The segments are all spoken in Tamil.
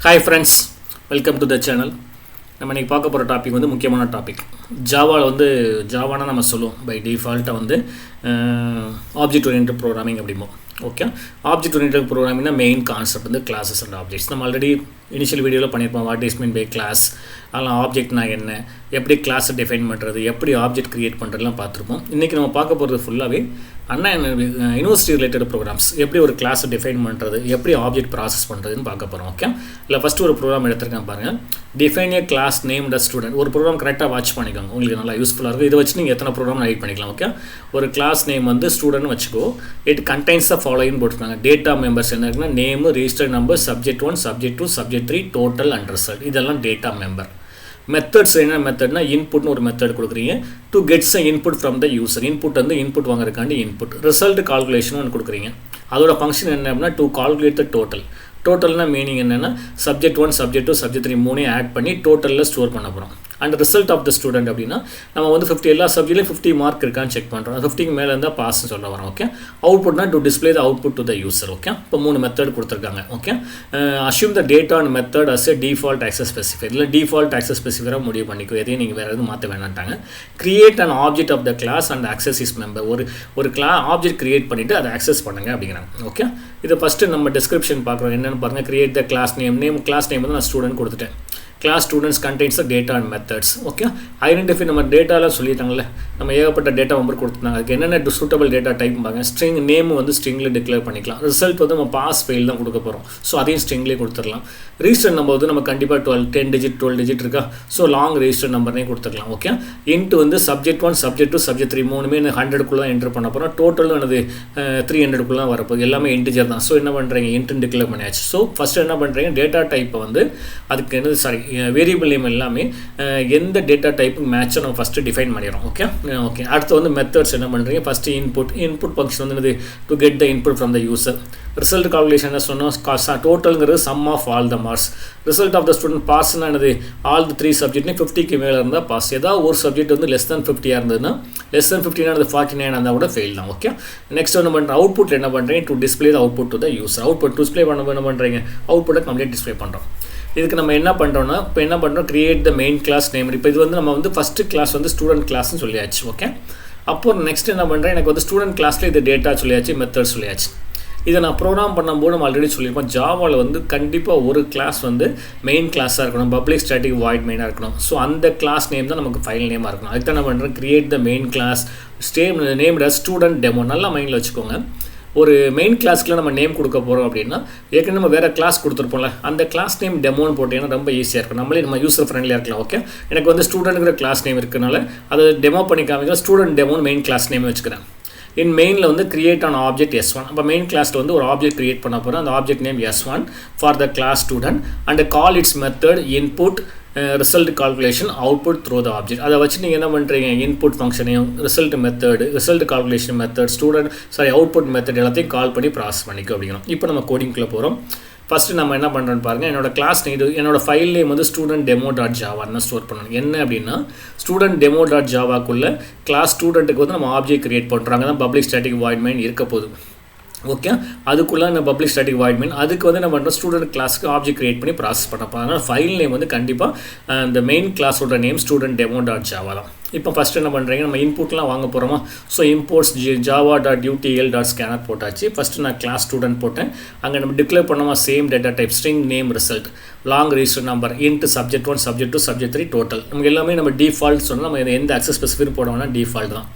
Hi friends, welcome to the channel. நம்ம இன்னைக்கு பார்க்க போகிற டாபிக் வந்து முக்கியமான டாபிக். ஜாவாவில் வந்து ஜாவானா நம்ம சொல்லுவோம் பை டிஃபால்ட்டாக வந்து ஆப்ஜெக்ட் ஓரியன்டட் ப்ரோக்ராமிங் அப்படிம்போம். ஓகே, ஆப்ஜெக்ட் ஓரியன்டட் ப்ரோக்ராமிங்னா மெயின் கான்செப்ட் வந்து கிளாஸஸ் அண்ட் ஆப்ஜெக்ட்ஸ். நம்ம ஆல்ரெடி இனிஷியல் வீடியோவில் பண்ணியிருப்போம். What is mean by class, அதெல்லாம் ஆப்ஜெக்ட்னா என்ன, எப்படி கிளாஸை டிஃபைன் பண்ணுறது, எப்படி ஆப்ஜெக்ட் க்ரியேட் பண்ணுறதுலாம் பார்த்துருப்போம். இன்றைக்கி நம்ம பார்க்க போகிறது ஃபுல்லாகவே அண்ணா யூனிவர்சிட்டி ரிலேட்டட் ப்ரோக்ராம்ஸ், எப்படி ஒரு கிளாஸை டிஃபைன் பண்ணுறது, எப்படி ஆப்ஜெக்ட் ப்ராசஸ் பண்ணுறதுன்னு பார்க்க போகிறோம். ஓகே, இல்லை ஃபஸ்ட்டு ஒரு ப்ரோக்ராம் எடுத்துருக்கேன் பாருங்கள். Define a class name the student. ஒரு ப்ரோக்ராம் கரெக்டாக வாட்ச் பண்ணிக்கோங்க, உங்களுக்கு நல்லா யூஸ்ஃபுல்லாக இருக்கும். இதை வச்சு நீங்கள் எத்தனை ப்ரோக்ராம் ரைட் பண்ணிக்கலாம். ஓகே, ஒரு கிளாஸ் நேம் வந்து ஸ்டூடெண்ட் வச்சுக்கோ. இட் கண்டைன்ஸ் த ஃபாலோயிங் போட்டுருக்காங்க. டேட்டா மெம்பர்ஸ் என்ன இருக்குன்னா name, registered number, subject 1, subject 2, subject 3, total and result. இதெல்லாம் டேட்டா மெம்பர். மெத்தட்ஸ் என்ன மெத்தட்னா இன்புட்னு ஒரு மெத்தட் கொடுக்குறீங்க. To gets input from the user. Input வந்து இன்புட் வாங்குறதுக்காண்டி இன்புட். ரிசல்ட் கால்குலேஷன் ஒன்று கொடுக்குறீங்க. அதோட ஃபங்க்ஷன் என்ன அப்படின்னா டு கால்குலேட் த டோட்டல். டோட்டல்னா மீனிங் என்னென்னா சப்ஜெக்ட் 1, சப்ஜெக்ட் 2, சப்ஜெக்ட் 3 மூணையும் ஆட் பண்ணி டோட்டலில் ஸ்டோர் பண்ண போகிறோம். And result of the student அப்படின்னா நம்ம வந்து 50 எல்லா சப்ஜெக்ட்லையும் 50 மார்க் இருக்கான்னு செக் பண்ணுறோம். 50க்கு மேலே இருந்தால் பாஸ்ன்னு சொல்ல வரோம். ஓகே, அவுட்புட்னா to display the output to the user. Okay, இப்போ 3 மெத்தட் கொடுத்துருக்காங்க. Okay, assume the data and method as a default access specify. இல்லை டிஃபால்ட் ஆக்சஸ் ஸ்பெசிஃபைராக முடிவு பண்ணிக்கோ, எதையும் நீங்கள் வேறு எதுவும் மாற்ற வேணாட்டாங்க. Create and object of the class and access is member. ஒரு ஆப்ஜெக்ட் கிரியேட் பண்ணிவிட்டு அதை ஆக்சஸ் பண்ணுங்க அப்படிங்கிறாங்க. ஓகே, இதை ஃபஸ்ட்டு நம்ம டிஸ்கிரிப்ஷன் பார்க்குறோம். என்னென்னு பாருங்கள். Create the class name class name வந்து நான் ஸ்டூடெண்ட் கொடுத்துட்டேன். Class students contains the data and methods. Okay, identify நம்ம டேட்டாலாம் சொல்லிட்டாங்கல்ல, நம்ம ஏகப்பட்ட டேட்டா மெம்பர் கொடுத்துருந்தாங்க. அதுக்கு என்னென்ன சூட்டபிள் டேட்டா டைப் பாருங்க. ஸ்ட்ரிங் நேம் வந்து ஸ்ட்ரிங்கில் டிக்ளேர் பண்ணிக்கலாம். ரிசல்ட் வந்து நம்ம பாஸ் ஃபெயில் தான் கொடுக்க போகிறோம். ஸோ அதையும் ஸ்ட்ரிங்லேயே கொடுத்துடலாம். ரெஜிஸ்டர் நம்பர் வந்து நம்ம கண்டிப்பாக 10 டிஜிட் 12 டிஜிட் இருக்கா. ஸோ லாங் ரெஜிஸ்டர் நம்பர்னே கொடுத்துக்கலாம். ஓகே, இன்ட்டு வந்து சப்ஜெக்ட் 1, சப்ஜெக்ட் 2, சப்ஜெக்ட் 3 மூணுமே 100க்குள்ளே தான் என்டர் பண்ண போகிறோம். டோட்டலும் எனது 300க்குள்ளே தான் வரப்போகுது. எல்லாமே இன்டிஜர் தான். ஸோ என்ன பண்ணுறீங்க, இன்ட்டு டிக்ளேர் பண்ணியாச்சு. ஸோ ஃபஸ்ட்டு என்ன பண்ணுறீங்க, டேட்டா டைப்பை வந்து அதுக்கு என்னது வேரியபிள் நேம் எல்லாமே எந்த டேட்டா டைப்புக்கு மேட்சை நம்ம ஃபஸ்ட்டு டிஃபைன் பண்ணிடுறோம். ஓகே ஓகே, அடுத்து வந்து மெத்தட்ஸ் என்ன பண்ணுறீங்க. ஃபஸ்ட்டு இன்புட் ஃபங்க்ஷன் வந்து to get the input from the user. Result calculation என்ன சொன்னோம், டோட்டலுங்கிறது sum of all the marks. Result of the student பாஸ்னா என்னது, ஆல் த 3 சப்ஜெக்ட்னு 50க்கு மேலே இருந்தால் பாஸ். ஏதாவது ஒரு சப்ஜெக்ட் வந்து லெஸ் தேன் 50 இருந்ததுன்னா, லெஸ் தேன் 50 49 இருந்தால் கூட ஃபெயில் தான். ஓகே, நெக்ஸ்ட் என்ன பண்ணுறேன், அவுட்புட் என்ன பண்ணுறீங்க, to display the output to the user. Output display என்ன பண்ணுறீங்க, அவுட்புட்டை கம்ப்ளீட் டிஸ்பிளே பண்ணுறோம். இதுக்கு நம்ம என்ன பண்ணுறோம்னா, இப்போ என்ன பண்ணுறோம், create the main class name. இப்போ இது வந்து நம்ம வந்து ஃபஸ்ட்டு கிளாஸ் வந்து ஸ்டூடெண்ட் கிளாஸ்னு சொல்லியாச்சு. ஓகே, அப்போ நெக்ஸ்ட் என்ன பண்ணுறேன், எனக்கு வந்து ஸ்டூடெண்ட் கிளாஸில் இது டேட்டா சொல்லியாச்சு, மெத்தட் சொல்லியாச்சு. இதை நான் ப்ரோக்ராம் பண்ணும்போது நம்ம ஆல்ரெடி சொல்லியிருப்போம். ஜாவாவில் வந்து கண்டிப்பாக ஒரு கிளாஸ் வந்து மெயின் கிளாஸாக இருக்கணும், பப்ளிக் ஸ்டாட்டிக் வாய்ட் மெயினாக இருக்கணும். ஸோ அந்த கிளாஸ் நேம் தான் நமக்கு ஃபைல் நேமாக இருக்கணும். அதுக்கு தான் என்ன பண்ணுறேன், create the main class name student demo. நல்லா மைண்டில் வச்சுக்கோங்க. ஒரு மெயின் கிளாஸ்க்குள்ள நம்ம நேம் கொடுக்க போகிறோம் அப்படின்னா, ஏற்கனவே நம்ம வேறு கிளாஸ் கொடுத்துருப்போம்ல, அந்த கிளாஸ் நேம் டெமோன்னு போட்டிங்கன்னா ரொம்ப ஈஸியாக இருக்கும். நம்ம யூசர் ஃப்ரெண்ட்லியாக இருக்கலாம். ஓகே, எனக்கு வந்து ஸ்டூடெண்ட்ங்கிற கிளாஸ் நேம் இருக்கனால அதை டெமோ பண்ணி காமிக்க ஸ்டூடெண்ட் டெமோன்னு மெயின் கிளாஸ் நேம் வச்சுக்கிறேன். இன் மெயினில் வந்து கிரியேட் ஆன் ஆப்ஜெக்ட் S1. அப்போ மெயின் கிளாஸில் வந்து ஒரு ஆப்ஜெக்ட் கிரியேட் பண்ண போகிறோம். அந்த object name S1 for the class student and call its method input result calculation output through the object. அதை வச்சு நீங்கள் என்ன பண்ணுறீங்க, இன்புட் ஃபங்க்ஷனையும் result method, result calculation method, output method எல்லாத்தையும் கால் பண்ணி ப்ராசஸ் பண்ணிக்கோ அப்படிங்கிறோம். இப்போ நம்ம கோடிங்குள்ளே போகிறோம். ஃபஸ்ட்டு நம்ம என்ன பண்ணுறோன்னு பாருங்கள். என்னோட கிளாஸ் என்னோட ஃபைல் நேம் வந்து ஸ்டூடெண்ட் டெமோ டாட் ஜாவான்னு ஸ்டோர் பண்ணணும். என்ன அப்படின்னா, ஸ்டூடெண்ட் டெமோ டாட் ஜாவாக்குள்ளே கிளாஸ் ஸ்டூடெண்ட்டுக்கு வந்து நம்ம ஆப்ஜெக்ட் கிரியேட் பண்ணுறாங்க. தான் பப்ளிக் ஸ்டாட்டிக் வாய்ட் மெயின் இருக்க போகுது. ஓகே, அதுக்குள்ளே இந்த பப்ளிக் ஸ்டாட்டிக் வாய்ட் மெயின், அதுக்கு வந்து என்ன பண்ணுறோம், ஸ்டூடெண்ட் கிளாஸ்க்கு ஆப்ஜெக்ட் கிரியேட் பண்ணி ப்ராசஸ் பண்ணப்போ. அதனால் ஃபைல் நேம் வந்து கண்டிப்பாக இந்த மெயின் கிளாஸோட name student demo dot Java தான். இப்போ ஃபஸ்ட்டு என்ன பண்ணுறீங்க, நம்ம இன்புட்லாம் வாங்க போகிறோமா. So imports Java dot UTL dot scanner போட்டாச்சு. ஃபஸ்ட்டு நான் கிளாஸ் ஸ்டூடெண்ட் போட்டேன். அங்கே நம்ம டிக்ளேர் பண்ணோமா same data type, string name result, long register number, int subject 1, subject 2, subject 3, total. நமக்கு எல்லாமே நம்ம டிஃபால்ட் சொன்னால் நம்ம எந்த ஆக்சஸ் ஸ்பெசிஃபிக் போடணும்னா டிஃபால்ட் தான்.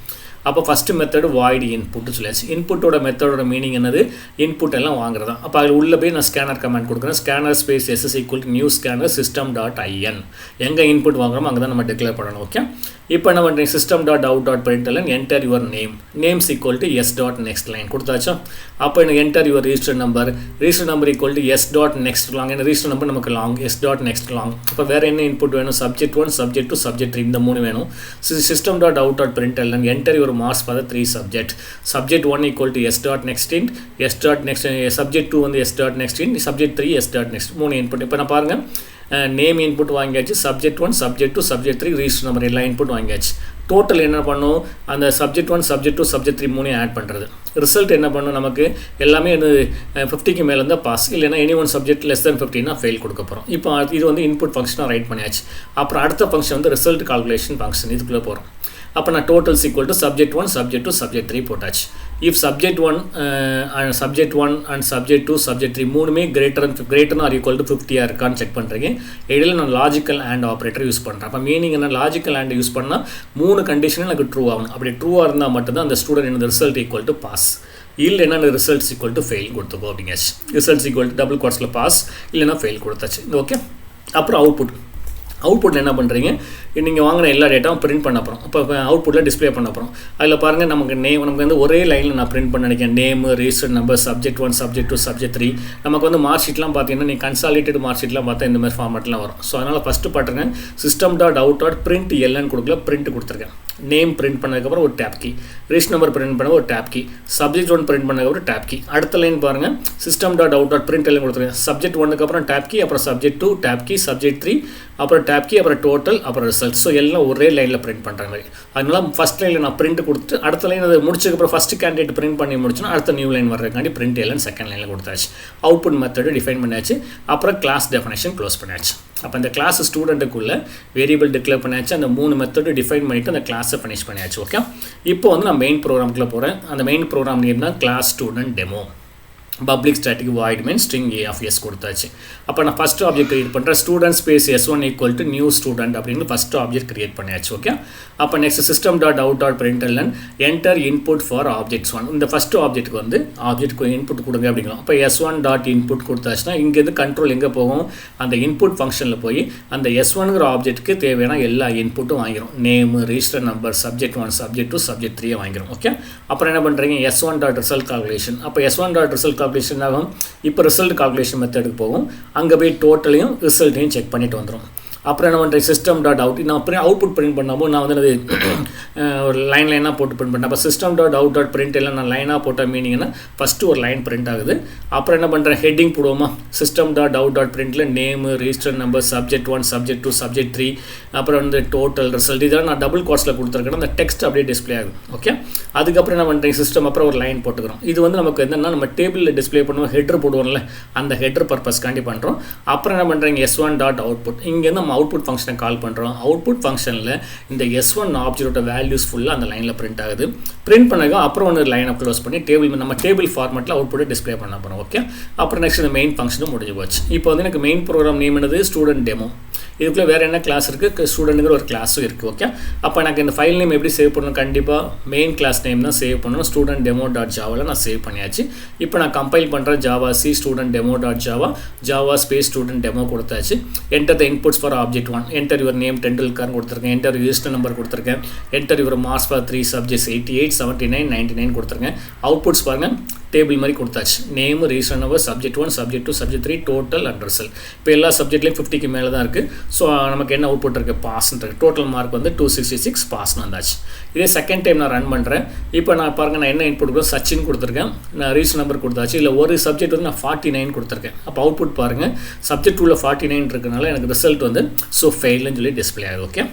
அப்போ ஃபஸ்ட்டு மெத்தடு வாய்டு இன்புட்டு சொல்லியாச்சு. இன்புட்டோட மெத்தடோட மீனிங் என்னது, இன்புட் எல்லாம் வாங்குறது தான். அப்போ அதில் உள்ளே போய் நான் ஸ்கேனர் கமெண்ட் கொடுக்குறேன். Scanner space SS = new scanner system dot IN. எங்கே இன்புட் வாங்குறோமோ அங்கே தான் நம்ம டிக்ளேர் பண்ணணும். ஓகே, இப்போ என்ன பண்ணுறீங்க, system dot out dot println enter your names = S dot next line கொடுத்தாச்சா. அப்போ எனக்கு enter your register number = S dot next long. ஏன்னா ரெஜிஸ்டர் நம்பர் நமக்கு long, S dot next long. அப்போ வேறு என்ன இன்புட் வேணும், சப்ஜெக்ட் 1, சப்ஜெக்ட் 2, சப்ஜெக்ட் 3 இந்த 3 வேணும். System dot out dot println enter your marks for the 3 subject. Subject 1 = S dot next in, S dot next, subject 2 வந்து S dot next in, subject 3 S dot next. 3 input. இப்போ நான் பாருங்கள், நேம் இன்புட் வாங்கியாச்சு, subject 1 subject 2 subject 3 register number எல்லா இன்புட் வாங்கியாச்சு. டோட்டல் என்ன பண்ணும், அந்த சப்ஜெக்ட் 1 சப்ஜெக்ட் 2 சப்ஜெக்ட் 3 மூணையும் ஆட் பண்ணுறது. ரிசல்ட் என்ன பண்ணும், நமக்கு எல்லாமே 50க்கு மேலே இருந்தால் பாஸ், இல்லைனா any one subject less then 50னா ஃபெயில் கொடுக்க போகிறோம். இப்போ இது வந்து இன்புட் ஃபங்க்ஷனாக ரைட் பண்ணியாச்சு. அப்புறம் அடுத்த ஃபங்க்ஷன் வந்து ரிசல்ட் கால்குலேஷன் ஃபங்க்ஷன், இதுக்குள்ளே போகிறோம். அப்போ நான் totals equal to subject 1 subject 2 subject 3 போட்டாச்சு. If subject 1 and subject 2 subject 3 மூணுமே கிரேட்டர் ஆர் ஈக்குவல் டு 50 இருக்கான்னு செக் பண்ணுறீங்க. இடையில நான் லாஜிக்கல் அண்ட் ஆப்ரேட்டர் யூஸ் பண்ணுறேன். அப்போ மீனிங் என்ன, லாஜிக்கல் அண்ட் யூஸ் பண்ணால் 3 கண்டிஷனும் எனக்கு ட்ரூ ஆகணும். அப்படி ட்ரூவாக இருந்தால் மட்டும்தான் அந்த ஸ்டூடெண்ட் என்ன ரிசல்ட் ஈக்குவல் டு பாஸ், இல்லைன்னா ரிசல்ட்ஸ் ஈக்குவல் டு ஃபெயில் கொடுத்துக்கோ அப்படிங்காச்சு. ரிசல்ட்ஸ் ஈக்குவல் டு டபுள் கோட்ஸில் பாஸ் இல்லைனா ஃபெயில் கொடுத்தாச்சு. ஓகே. அப்புறம் அவுட்புட்டில் என்ன பண்ணுறீங்க, நீங்கள் வாங்கின எல்லா டேட்டாவும் பிரிண்ட் பண்ண போகிறோம். இப்போ அவுட்புட்டில் டிஸ்பிளே பண்ண போகிறோம். அதில் பாருங்கள், நமக்கு வந்து ஒரே லைனில் நான் பிரிண்ட் பண்ண நினைக்கிறேன். Name, register number, subject 1 subject 2 subject 3. நமக்கு வந்து மார்க் ஷீட்லாம் பார்த்தீங்கன்னா நீங்கள் கன்சாலிடேட் மார்க் ஷீட்லாம் பார்த்தா இந்த மாதிரி ஃபார்மேட்லாம் வரும். ஸோ அதனால் ஃபஸ்ட்டு பாட்டுங்க system.out.print எல்என்னு கொடுக்கல, பிரிண்ட் கொடுத்துருக்கேன். நேம் பிரிண்ட் பண்ணதுக்கப்புறம் ஒரு tab key, register number print பண்ண ஒரு டேப் கீ, சப்ஜெக்ட் 1 பிரிண்ட் பண்ணதுக்கப்புறம் டேப் கீ. அடுத்த லைன் பாருங்கள், system.out.print எல்லாம் கொடுத்துருக்கேன். சப்ஜெக்ட் 1க்கு அப்புறம் டேப் கீ, அப்புறம் சப்ஜெக்ட் 2 டேப் கீ, சப்ஜெக்ட் 3 அப்புறம் டேப் கீ, அப்புறம் டோட்டல், அப்புறம் ரிசல்ட். ஸோ எல்லாம் ஒரே லைனில் பிரிண்ட் பண்ணுற மாதிரி. அதனால ஃபஸ்ட் லைனில் நான் பிரிண்ட் கொடுத்துட்டு அடுத்த லைன் அது முடிச்சதுக்கப்புறம் ஃபஸ்ட்டு கேண்டிடேட் பிரிண்ட் பண்ணி முடிச்சுன்னா அடுத்த நியூ லைன் வர்றதுக்காண்டி பிரிண்ட் எல்லாம் செகண்ட் லைனில் கொடுத்தாச்சு. அவுட்புட் மெத்தடு டிஃபைன் பண்ணியாச்சு. அப்புறம் கிளாஸ் டெஃபினேஷன் க்ளோஸ் பண்ணியாச்சு. அப்போ அந்த கிளாஸ் ஸ்டூடெண்ட்டுக்குள்ளே வேரியபிள் டிக்ளேர் பண்ணியாச்சு. அந்த 3 மெத்தடு டிஃபைன் பண்ணிவிட்டு அந்த கிளாஸை ஃபினிஷ் பண்ணியாச்சு. ஓகே. இப்போ வந்து நான் மெயின் ப்ரோக்ராமுக்குள்ளே போகிறேன். அந்த மெயின் ப்ரோக்ராம் நேம் தான் class student demo. Public static void main string a of s கொடுத்தாச்சு. அப்போ நான் ஃபஸ்ட் ஆப்ஜெக்ட் கிரியேட் பண்ணுறேன். Student space S1 equal to new student அப்படின்னு ஃபஸ்ட் ஆப்ஜெக்ட் கிரியேட் பண்ணியாச்சு. ஓகே. அப்போ next system.out.println enter input for objects 1. இந்த ஃபஸ்ட் ஆப்ஜெக்ட்டுக்கு வந்து ஆப்ஜெக்ட்டுக்கு இன்புட் கொடுங்க அப்படிங்கிறோம். அப்போ S1 டாட் இன்புட் கொடுத்தாச்சுன்னா இங்கேருந்து கண்ட்ரோல் எங்கே போகும், அந்த இன்புட் ஃபங்க்ஷனில் போய் அந்த S1ங்கிற ஆப்ஜெக்ட்டுக்கு தேவையான எல்லா இன்புட்டும் வாங்கிடும். Name, register number, subject 1 subject 2 subject 3 வாங்கிடும். ஓகே. அப்புறம் என்ன பண்ணுறீங்க, S1 டாட் ரிசல்ட் கால்குலேஷன். அப்போ S1 டாட் ரிசல்ட் கால்குலேஷன் ஆகும். இப்போ ரிசல்ட் கால்குலேஷன் மெத்தடுக்கு போகும். அங்கே போய் டோட்டலையும் ரிசல்ட்டையும் செக் பண்ணிட்டு வந்துடும். அப்புறம் என்ன பண்ணுறேன், system.out நான் அப்புறம் அவுட்புட் பிரிண்ட் பண்ணாமல் நான் வந்து ஒரு லைனாக போட்டு பிரிண்ட் பண்ணேன். அப்போ system.out.print எல்லாம் நான் லைனாக போட்டால் மீனிங்னா ஃபஸ்ட்டு ஒரு லைன் பிரிண்ட் ஆகுது. அப்புறம் என்ன பண்ணுறேன், ஹெட்டிங் போடுவோமா, system.out.printல name, register number, subject 1 subject 2 subject 3 அப்புறம் வந்து டோட்டல் ரிசல்ட். இதெல்லாம் நான் டபுள் கோட்ஸில் கொடுத்துருக்கேன். அந்த டெக்ஸ்ட் அப்படியே டிஸ்பிளே ஆகுது. ஓகே. அதுக்கப்புறம் என்ன பண்ணுறேன், சிஸ்டம் அப்புறம் ஒரு லைன் போட்டுக்கிறோம். இது வந்து நமக்கு என்னென்னா நம்ம டேபிளில் டிஸ்பிளே பண்ணுவோம், ஹெட்ரு போடுவோம்ல, அந்த ஹெட்ரு பர்பஸ்க்காண்டி பண்ணுறோம். அப்புறம் என்ன பண்ணுறீங்க, S1.output இங்கேருந்து நம்ம அவுட்புட் ஃபங்க்ஷனை கால் பண்ணுறோம். அவுட்புட் ஃபங்க்ஷனில் இந்த S1 ஆப்ஜெக்டோட வேல்யூஸ் ஃபுல்லாக அந்த லைனில் பிரிண்ட் ஆகுது. பிரிண்ட் பண்ணாங்க அப்புறம் ஒரு லைனை க்ளோஸ் பண்ணி நம்ம டேபிள் ஃபார்மெட்டில் அவுட்புட்டை டிஸ்பிளே பண்ண போகிறோம். ஓகே. அப்புறம் நெக்ஸ்ட் இந்த மெயின் ஃபங்க்ஷனும் முடிஞ்சு போச்சு. இப்போ வந்து எனக்கு மெயின் ப்ரோக்ராம் நேம் என்னது, ஸ்டூடெண்ட் டெமோ. இதுக்குள்ளே வேறு என்ன கிளாஸ் இருக்குது, ஸ்டூடெண்ட்டுங்கிற ஒரு கிளாஸும் இருக்குது. ஓகே. அப்போ எனக்கு இந்த ஃபைல் நேம் எப்படி சேவ் பண்ணணும், கண்டிப்பாக மெயின் கிளாஸ் நேம் தான் சேவ் பண்ணணும். ஸ்டூடெண்ட் டெமோ டாட் ஜாவாவில் நான் சேவ் பண்ணியாச்சு. இப்போ நான் கம்பைல் பண்ணுறேன், javac student demo dot Java space student demo கொடுத்தாச்சு. Enter the inputs for object 1. Enter your name டெண்டுல்கர்னு கொடுத்துருக்கேன். என்டர் ரிஜிஸ்டர் நம்பர் கொடுத்துருக்கேன். Enter your marks for 3 subjects 88 79 99 கொடுத்துருக்கேன். அவுட்புட்ஸ் பாருங்கள், டேபிள் மாதிரி கொடுத்தாச்சு. Name, register number, subject 1 subject 2 subject 3 total and result. இப்போ எல்லா சப்ஜெக்ட்லேயும் 50க்கு மேலே தான் இருக்குது. ஸோ நமக்கு என்ன அவுட்புட் இருக்குது, பாஸ்ன்றது. டோட்டல் மார்க் வந்து 266 பாஸ்ன்னு வந்தாச்சு. இதே செகண்ட் டைம் நான் ரன் பண்ணுறேன். இப்போ நான் பாருங்கள், நான் என்ன இன்புட் கொடுக்குறேன், சச்சின் கொடுத்துருக்கேன். நான் ரிஜிஸ்டர் நம்பர் கொடுத்தாச்சு. இல்லை ஒரு சப்ஜெக்ட் வந்து நான் 49 கொடுத்துருக்கேன். அப்போ அவுட்புட் பாருங்கள், சப்ஜெக்ட் 2ல் 49 இருக்கனால எனக்கு ரிசல்ட் வந்து ஸோ ஃபெயில்னு சொல்லி டிஸ்பிளே ஆகுது. ஓகே.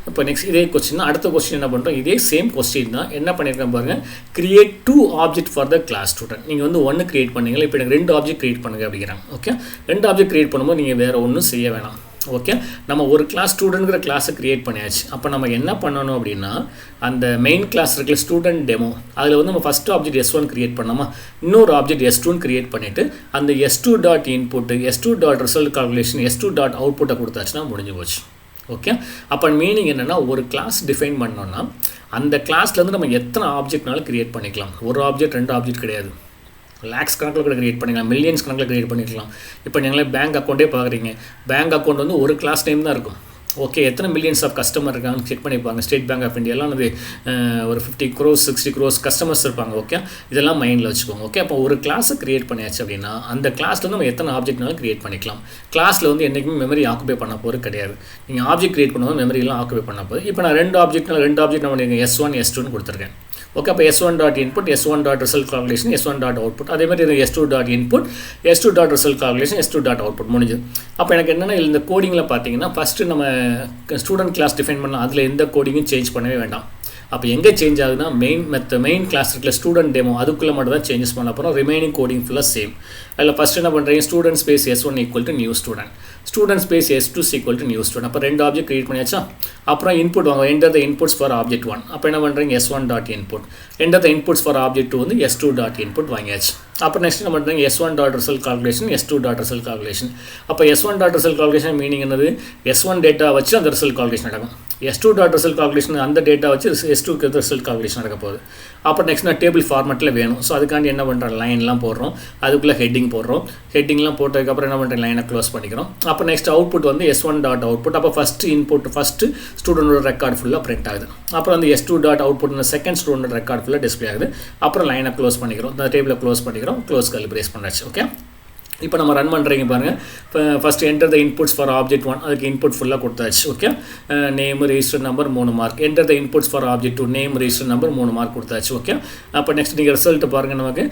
இப்போ நெக்ஸ்ட் இதே கொஸ்டின், அடுத்த கொஸ்டின் என்ன பண்ணுறோம், இதே சேம் கொஸ்டின் தான். என்ன பண்ணியிருக்கேன் பாருங்கள், create 2 object for the class student. நீங்கள் வந்து 1 கிரியேட் பண்ணீங்களா, இப்போ எனக்கு 2 ஆப்ஜெக்ட் கிரியேட் பண்ணுங்க அப்படிங்கிறாங்க. ஓகே. 2 ஆப்ஜெக்ட் கிரியேட் பண்ணும்போது நீங்கள் வேறு ஒன்றும் செய்ய வேணாம். ஓகே. நம்ம ஒரு கிளாஸ் ஸ்டூடெண்ட்ங்கிற கிளாஸை கிரியேட் பண்ணியாச்சு. அப்போ நம்ம என்ன பண்ணணும் அப்படின்னா, அந்த மெயின் கிளாஸ் இருக்கிற ஸ்டூடெண்ட் டெமோ அதில் வந்து நம்ம ஃபஸ்ட் ஆப்ஜெக்ட் S1 கிரியேட் பண்ணாமா, இன்னொரு ஆப்ஜெக்ட் S2 கிரியேட் பண்ணிவிட்டு அந்த S2 dot input, S2 dot result calculation, S2 dot அவுட்புட்டை கொடுத்தாச்சுன்னா முடிஞ்சு போச்சு. ஓகே. அப்போ மீனிங் என்னென்னா, ஒரு கிளாஸ் டிஃபைன் பண்ணோன்னா அந்த கிளாஸ்லேருந்து நம்ம எத்தனை ஆப்ஜெக்ட்னாலும் கிரியேட் பண்ணிக்கலாம். ஒரு ஆப்ஜெக்ட் 2 ஆப்ஜெக்ட் கிடையாது, லேக்ஸ் கணக்கில் கூட கிரியேட் பண்ணிக்கலாம், மில்லியன்ஸ் கணக்கில் கிரியேட் பண்ணிக்கலாம். இப்போ நீங்களே பேங்க் அக்கௌண்ட்டே பார்க்குறீங்க, பேங்க் அக்கௌண்ட் வந்து ஒரு கிளாஸ் நேம் தான் இருக்கும். ஓகே. எத்தனை மில்லியன்ஸ் ஆஃப் கஸ்டமர் இருக்காங்கன்னு செக் பண்ணிப்பாங்க. ஸ்டேட் பேங்க் ஆஃப் இந்தியாலாம் வந்து ஒரு 50 crores 60 crores கஸ்டமர்ஸ் இருப்பாங்க. ஓகே. இதெல்லாம் மைண்டில் வச்சுக்கோங்க. ஓகே. அப்போ ஒரு கிளாஸை கிரியேட் பண்ணியாச்சு அப்படின்னா அந்த கிளாஸில் நம்ம எத்தனை ஆப்ஜெக்ட்னாலும் கிரியேட் பண்ணிக்கலாம். கிளாஸில் வந்து என்றைக்குமே மெமரி ஆக்குபை பண்ண போகிறது கிடையாது. நீங்கள் ஆப்ஜெக்ட் கிரியேட் பண்ணும்போது மெமரிலாம் ஆக்குபை பண்ண போகுது. இப்போ நான் 2 ஆப்ஜெக்ட் நம்ம S1 S2 கொடுத்துருக்கேன். ஓகே, அப்போ S1 dot input, S1 dot result calculation, S1 dot output. அதே மாதிரி S2 dot input, S2 dot result calculation, S2 dot output முடிஞ்சது. அப்போ எனக்கு என்னென்னா இந்த கோடிங்கில் பார்த்தீங்கன்னா ஃபஸ்ட்டு நம்ம ஸ்டூடெண்ட் கிளாஸ் டிஃபைன் பண்ணலாம், அதில் எந்த கோடிங்கும் சேஞ்ச் பண்ணவே வேண்டாம். அப்போ எங்கே சேஞ்ச் ஆகுதுன்னா மெயின் கிளாஸ் இருக்குல்ல ஸ்டூடெண்ட் டெமோ, அதுக்குள்ளே மட்டும் தான் சேஞ்சஸ் பண்ண போகிறோம். ரிமைனிங் கோடிங் ஃபுல்லாக சேம். அதில் ஃபஸ்ட்டு என்ன பண்ணுறீங்க, student space S1 equal to new student, student space S2 equal to new student. அப்போ 2 ஆப்ஜெக்ட் கிரியேட் பண்ணியாச்சா. அப்புறம் இன்புட் வாங்க, enter the inputs for object 1. அப்போ என்ன பண்ணுறீங்க, S1 dot input, enter the inputs for object 2 வந்து S2 டாட் இன்புட் வாங்கியாச்சு. அப்புறம் நெக்ஸ்ட் என்ன பண்ணுறீங்க, S1 dot result calculation, S2 dot result calculation. அப்போ S1 dot result calculation meaning என்னது, S1 டேட்டா வச்சு அந்த ரிசல்ட் கால்குலேஷன் நடக்கும். S2 டாட் ரிசல்ட் கால்குலேஷன் அந்த டேட்டா வச்சு S2க்கு ரிசல்ட் கால்குலேஷன் நடக்க போகுது. அப்புறம் நெக்ஸ்ட் நான் டேபிள் ஃபார்மெட்டில் வேணும். ஸோ அதுக்காண்டி என்ன பண்ணுறோம், லைன்லாம் போடுறோம், அதுக்குள்ளே ஹெட்டிங் போடுறோம். ஹெட்டிங்லாம் போட்டதுக்கப்புறம் என்ன பண்ணுறேன், லைனை க்ளோஸ் பண்ணிக்கிறோம். அப்புறம் நெக்ஸ்ட் அவுட்புட் வந்து S1 டாட் அவுட்புட். அப்போ ஃபஸ்ட்டு இன்புட் ஃபஸ்ட்டு ஸ்டூடெண்டோட ரெக்கார்ட் ஃபுல்லாக பிரிண்ட் ஆகுது. அப்புறம் வந்து S2 dot output second student record ஃபுல்லாக டிஸ்பிளே ஆகுது. அப்புறம் லைனை க்ளோஸ் பண்ணிக்கிறோம், இந்த டேபிளை க்ளோஸ் பண்ணிக்கிறோம், க்ளோஸ் கலிப்ரேஸ் பண்ணாச்சு. ஓகே, இப்போ நம்ம ரன் பண்ணுறீங்க பாருங்கள். இப்போ first enter the inputs for object 1, அதுக்கு இன்புட் ஃபுல்லாக கொடுத்தாச்சு. Okay, name register number 3 mark. Enter the inputs for object 2, name register number 3 mark கொடுத்தாச்சு. ஓகே, அப்போ நெக்ஸ்ட் நீங்கள் ரிசல்ட் பாருங்கள், நமக்கு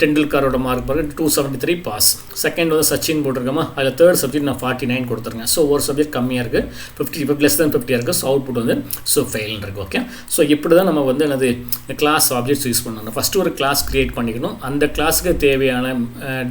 டெண்டுல்கரோட மார்க் பாருங்கள் 273 பாஸ். செகண்ட் வந்து சச்சின் போட்டிருக்கோமா, அதில் தேர்ட் சப்ஜெக்ட் நான் 49 கொடுத்துருங்க. ஸோ ஒரு சப்ஜெக்ட் கம்மியாக இருக்குது, 50 லெஸ் தென் 50 இருக்குது. ஸோ அவுட்புட் வந்து ஸோ ஃபெயில்னு இருக்குது. ஓகே, ஸோ இப்படி தான் நம்ம வந்து என்னது கிளாஸ் ஆப்ஜெக்ட்ஸ் யூஸ் பண்ணணும். ஃபஸ்ட்டு ஒரு கிளாஸ் க்ரியேட் பண்ணிக்கணும், அந்த கிளாஸுக்கு தேவையான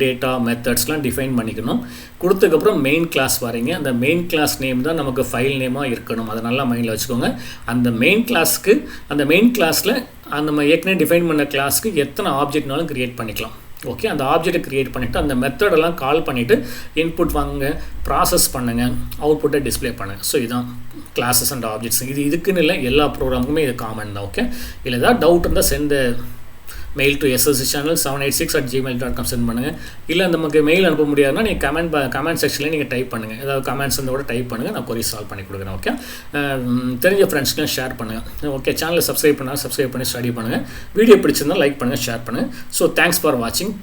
டேட்டா மெத்தட்ஸ்லாம் டிஃபைன் பண்ணிக்கணும். கொடுத்ததுக்கப்புறம் மெயின் கிளாஸ் வரீங்க, அந்த மெயின் கிளாஸ் நேம் தான் நமக்கு ஃபைல் நேமாக இருக்கணும். அதை நல்லா மைண்டில் வச்சுக்கோங்க. அந்த மெயின் கிளாஸுக்கு அந்த மெயின் கிளாஸில் அந்த நம்ம ஏற்கனவே டிஃபைன் பண்ண கிளாஸுக்கு எத்தனை ஆப்ஜெக்ட்னாலும் க்ரியேட் பண்ணிக்கலாம். ஓகே, அந்த ஆப்ஜெக்டை க்ரியேட் பண்ணிவிட்டு அந்த மெத்தடெல்லாம் கால் பண்ணிவிட்டு இன்புட் வாங்குங்க, ப்ராசஸ் பண்ணுங்கள், அவுட்புட்டை டிஸ்பிளே பண்ணுங்கள். ஸோ இதுதான் கிளாஸஸ் அண்ட் ஆப்ஜெக்ட்ஸ். இதுக்குன்னு இல்லை, எல்லா ப்ரோக்ராமுக்குமே இது காமன் தான். ஓகே, இல்லை ஏதாவது டவுட் இருந்தால் send mail to sschannel786@gmail.com send பண்ணுங்கள். இல்லை நமக்கு மெயில் அனுப்ப முடியாதுன்னா நீங்கள் கமெண்ட் செக்ஷனில் நீங்கள் டைப் பண்ணுங்கள். ஏதாவது கமெண்ட்ஸ் கூட டைப் பண்ணுங்கள், நான் கொரி சால்வ் பண்ணி கொடுக்குறேன். ஓகே, தெரிஞ்ச ஃப்ரெண்ட்ஸ்க்கு ஷேர் பண்ணுங்கள். ஓகே, சேனலை சப்ஸ்கிரைப் பண்ணி ஸ்டடி பண்ணுங்கள். வீடியோ பிடிச்சிருந்தால் லைக் பண்ணுங்கள், ஷேர் பண்ணுங்கள். ஸோ தேங்க்ஸ் ஃபார் வாட்சிங்.